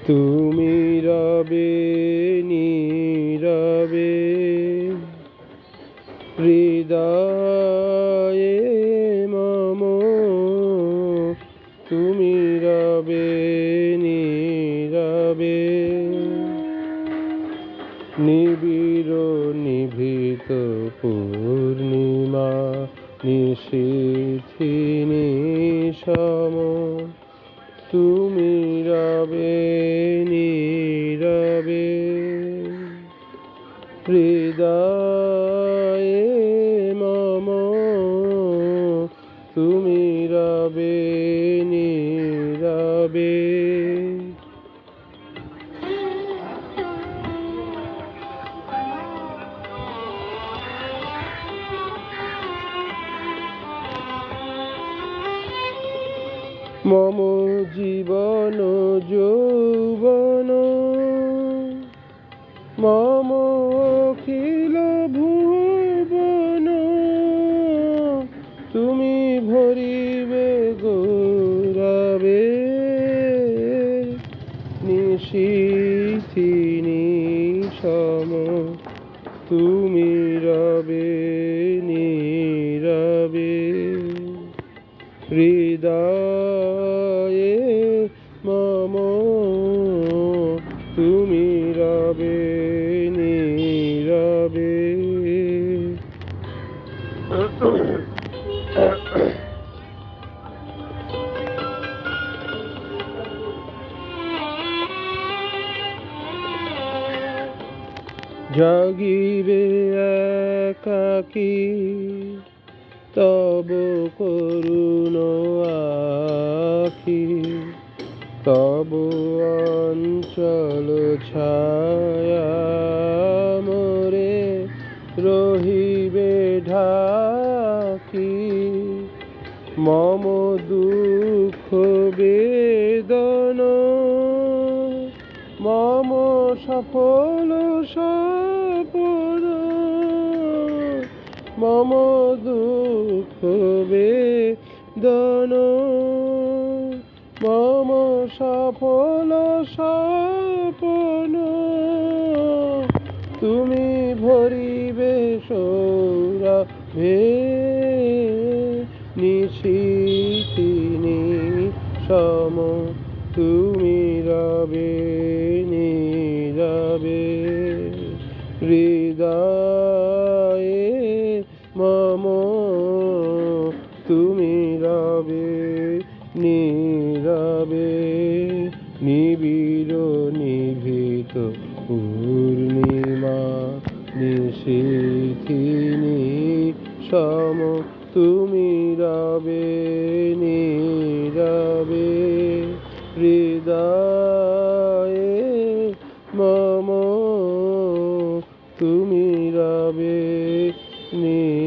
তুমি রবে নীরবে হৃদয়ে মম, তুমি রবে নীরবে নিবিড় নিভৃত পূর্ণিমা নিশীথি নিশম, তুমি রবে নীরবে হৃদয়ে মম, তুমি রবে নীরবে। মম জীবন যৌবন মম অখিল ভুবন, তুমি ভরিবে গৌরবে নিশীথি নিশম, তুমি রবে নীরবে হৃদয়ে মম, তুমি রবে নীরবে। জাগিবে একাকী তব করুণ আখি, তব অঞ্চল ছায়া মোরে রহিবে ঢাকি, মম দুঃখ বেদন মম সফল সপন, মম দুঃখ বেদন মম সফল সপন, তুমি ভরিবে সৌরভে নিশীথি নিশম, তুমি রবে নীরবে হৃদয়ে মম, তুমি রবে নীরবে নিবিড় নিভৃত পূর্ণিমা নিশীথি নিশম, তুমি রবে নীরবে হৃদয়ে মম, তুমি রবে নীরবে।